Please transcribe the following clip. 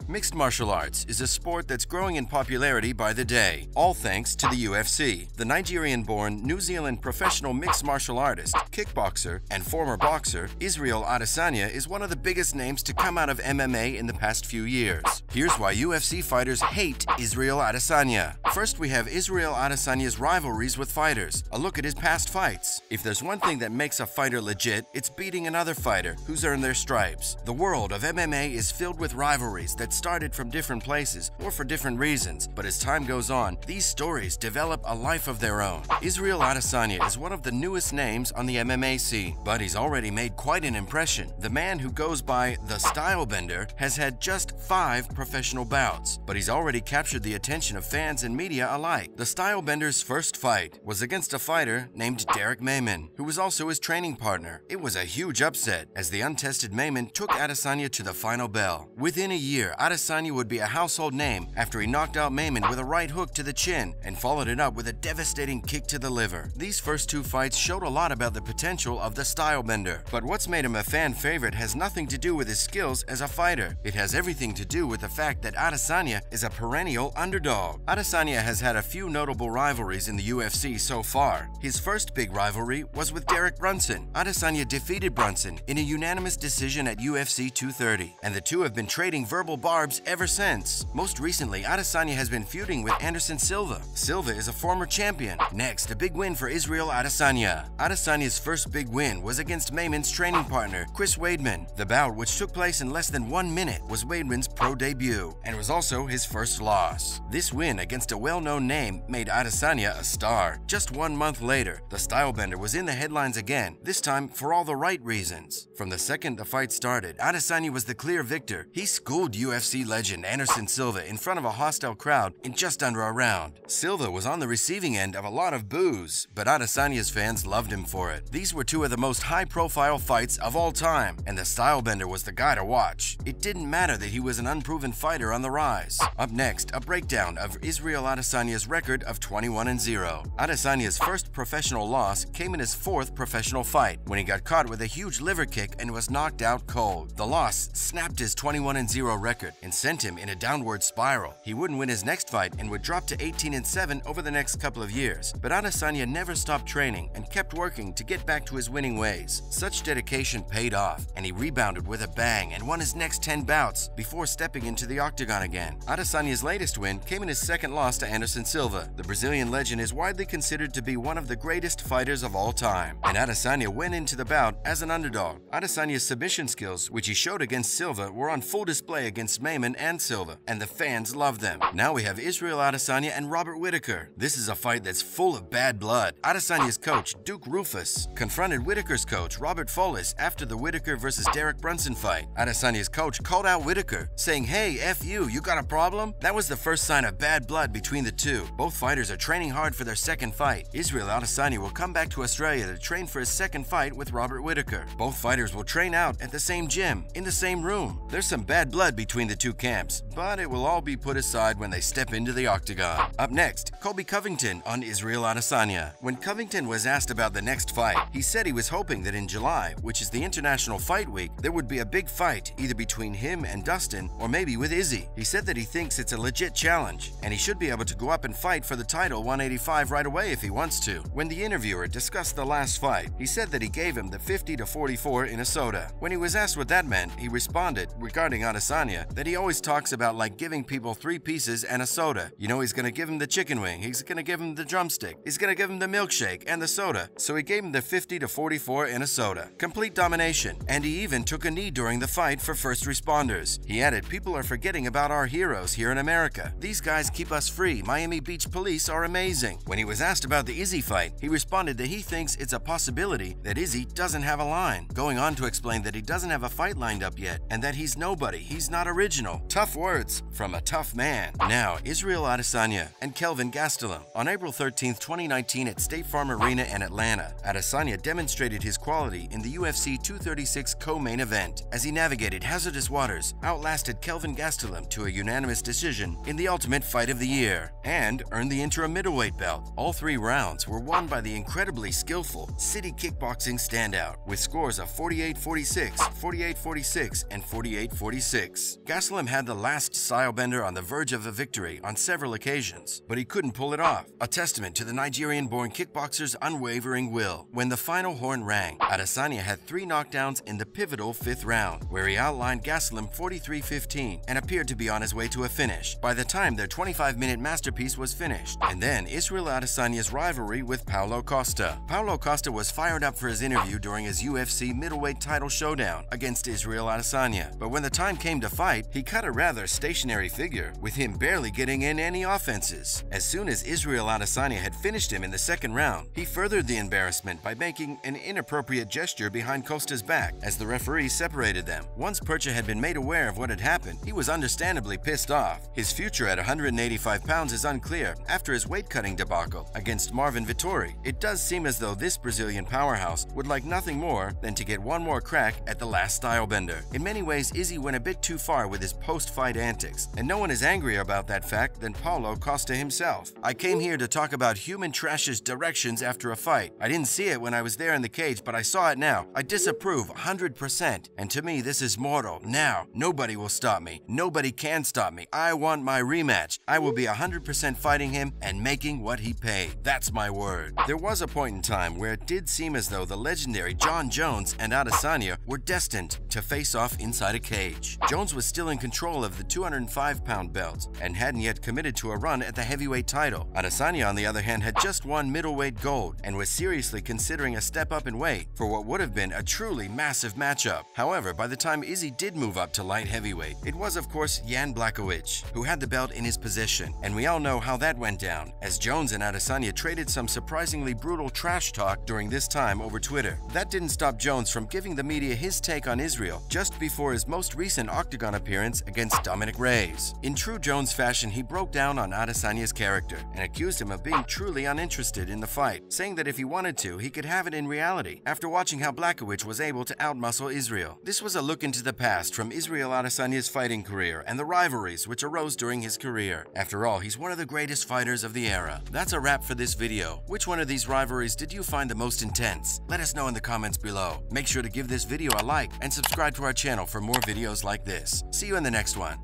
Mixed martial arts is a sport that's growing in popularity by the day, all thanks to the UFC. The Nigerian-born New Zealand professional mixed martial artist, kickboxer, and former boxer Israel Adesanya is one of the biggest names to come out of MMA in the past few years. Here's why UFC fighters hate Israel Adesanya. First, we have Israel Adesanya's rivalries with fighters. A look at his past fights. If there's one thing that makes a fighter legit, it's beating another fighter who's earned their stripes. The world of MMA is filled with rivalries that started from different places or for different reasons, but as time goes on, these stories develop a life of their own. Israel Adesanya is one of the newest names on the MMA scene, but he's already made quite an impression. The man who goes by the Stylebender has had just 5 professional bouts, but he's already captured the attention of fans and media alike. The Stylebender's first fight was against a fighter named Derek Mayman, who was also his training partner. It was a huge upset, as the untested Mayman took Adesanya to the final bell. Within a year, Adesanya would be a household name after he knocked out Mayman with a right hook to the chin and followed it up with a devastating kick to the liver. These first 2 fights showed a lot about the potential of the Stylebender, but what's made him a fan favorite has nothing to do with his skills as a fighter. It has everything to do with the fact that Adesanya is a perennial underdog. Adesanya has had a few notable rivalries in the UFC so far. His first big rivalry was with Derek Brunson. Adesanya defeated Brunson in a unanimous decision at UFC 230, and the two have been trading verbal barbs ever since. Most recently, Adesanya has been feuding with Anderson Silva. Silva is a former champion. Next, a big win for Israel Adesanya. Adesanya's first big win was against Mayman's training partner, Chris Weidman. The bout, which took place in less than 1 minute, was Weidman's pro debut, and was also his first loss. This win against a well-known name made Adesanya a star. Just 1 month later, the Stylebender was in the headlines again, this time for all the right reasons. From the second the fight started, Adesanya was the clear victor. He schooled UFC legend Anderson Silva in front of a hostile crowd in just under a round. Silva was on the receiving end of a lot of boos, but Adesanya's fans loved him for it. These were 2 of the most high-profile fights of all time, and the Stylebender was the guy to watch. It didn't matter that he was an unproven fighter on the rise. Up next, a breakdown of Israel Adesanya's record of 21-0. Adesanya's first professional loss came in his 4th professional fight, when he got caught with a huge liver kick and was knocked out cold. The loss snapped his 21-0 record and sent him in a downward spiral. He wouldn't win his next fight and would drop to 18-7 over the next couple of years, but Adesanya never stopped training and kept working to get back to his winning ways. Such dedication paid off, and he rebounded with a bang and won his next 10 bouts before stepping into the octagon again. Adesanya's latest win came in his second loss to Anderson Silva. The Brazilian legend is widely considered to be one of the greatest fighters of all time, and Adesanya went into the bout as an underdog. Adesanya's submission skills, which he showed against Silva, were on full display against Mayman and Silva, and the fans loved them. Now we have Israel Adesanya and Robert Whittaker. This is a fight that's full of bad blood. Adesanya's coach, Duke Rufus, confronted Whittaker's coach, Robert Follis, after the Whittaker versus Derek Brunson fight. Adesanya's coach called out Whittaker, saying, "Hey, F you got a problem?" That was the first sign of bad blood between the two. Both fighters are training hard for their second fight. Israel Adesanya will come back to Australia to train for his second fight with Robert Whittaker. Both fighters will train out at the same gym, in the same room. There's some bad blood between the two camps, but it will all be put aside when they step into the octagon. Up next, Colby Covington on Israel Adesanya. When Covington was asked about the next fight, he said he was hoping that in July, which is the International Fight Week, there would be a big fight, either between him and Dustin, or maybe with Izzy. He said that he thinks it's a legit challenge, and he should be able to go up and fight for the title 185 right away if he wants to. When the interviewer discussed the last fight, he said that he gave him the 50-44 in a soda. When he was asked what that meant, he responded, regarding Adesanya, that he always talks about like giving people 3 pieces and a soda. You know, he's gonna give him the chicken wing, he's gonna give him the drumstick, he's gonna give him the milkshake and the soda. So he gave him the 50-44 in a soda. Complete domination. And he even took a knee during the fight for first responders. He added, "People are forgetting about our heroes here in America. These guys keep us free. Miami Beach police are amazing." When he was asked about the Izzy fight, he responded that he thinks it's a possibility that Izzy doesn't have a line, going on to explain that he doesn't have a fight lined up yet and that he's nobody, he's not original. Tough words from a tough man. Now, Israel Adesanya and Kelvin Gastelum. On April 13, 2019 at State Farm Arena in Atlanta, Adesanya demonstrated his quality in the UFC 236 co-main event as he navigated hazardous waters, outlasted Kelvin Gastelum to a unanimous decision in the Ultimate Fight of the Year. career and earned the interim middleweight belt. All 3 rounds were won by the incredibly skillful city kickboxing standout, with scores of 48-46, 48-46, and 48-46. Gastelum had the last stylebender on the verge of a victory on several occasions, but he couldn't pull it off, a testament to the Nigerian-born kickboxer's unwavering will. When the final horn rang, Adesanya had 3 knockdowns in the pivotal 5th round, where he outlined Gastelum 43-15 and appeared to be on his way to a finish by the time their 25-minute masterpiece was finished. And then Israel Adesanya's rivalry with Paulo Costa. Paulo Costa was fired up for his interview during his UFC middleweight title showdown against Israel Adesanya, but when the time came to fight, he cut a rather stationary figure, with him barely getting in any offenses. As soon as Israel Adesanya had finished him in the 2nd round, he furthered the embarrassment by making an inappropriate gesture behind Costa's back as the referee separated them. Once Percha had been made aware of what had happened, he was understandably pissed off. His future at 185 pounds is unclear after his weight-cutting debacle against Marvin Vettori. It does seem as though this Brazilian powerhouse would like nothing more than to get one more crack at the last stylebender. In many ways, Izzy went a bit too far with his post-fight antics, and no one is angrier about that fact than Paulo Costa himself. I came here to talk about human trash's directions after a fight. I didn't see it when I was there in the cage, but I saw it now. I disapprove 100%, and to me this is mortal. Now, nobody will stop me. Nobody can stop me. I want my rematch. I will be 100% fighting him and making what he paid. That's my word. There was a point in time where it did seem as though the legendary John Jones and Adesanya were destined to face off inside a cage. Jones was still in control of the 205-pound belt and hadn't yet committed to a run at the heavyweight title. Adesanya, on the other hand, had just won middleweight gold and was seriously considering a step up in weight for what would have been a truly massive matchup. However, by the time Izzy did move up to light heavyweight, it was of course Jan Blachowicz who had the belt in his possession, and we all know how that went down, as Jones and Adesanya traded some surprisingly brutal trash talk during this time over Twitter. That didn't stop Jones from giving the media his take on Israel just before his most recent octagon appearance against Dominic Reyes. In true Jones fashion, he broke down on Adesanya's character and accused him of being truly uninterested in the fight, saying that if he wanted to, he could have it in reality after watching how Blachowicz was able to outmuscle Israel. This was a look into the past from Israel Adesanya's fighting career and the rivalries which arose during his career. After all, he's one of the greatest fighters of the era. That's a wrap for this video. Which one of these rivalries did you find the most intense? Let us know in the comments below. Make sure to give this video a like and subscribe to our channel for more videos like this. See you in the next one.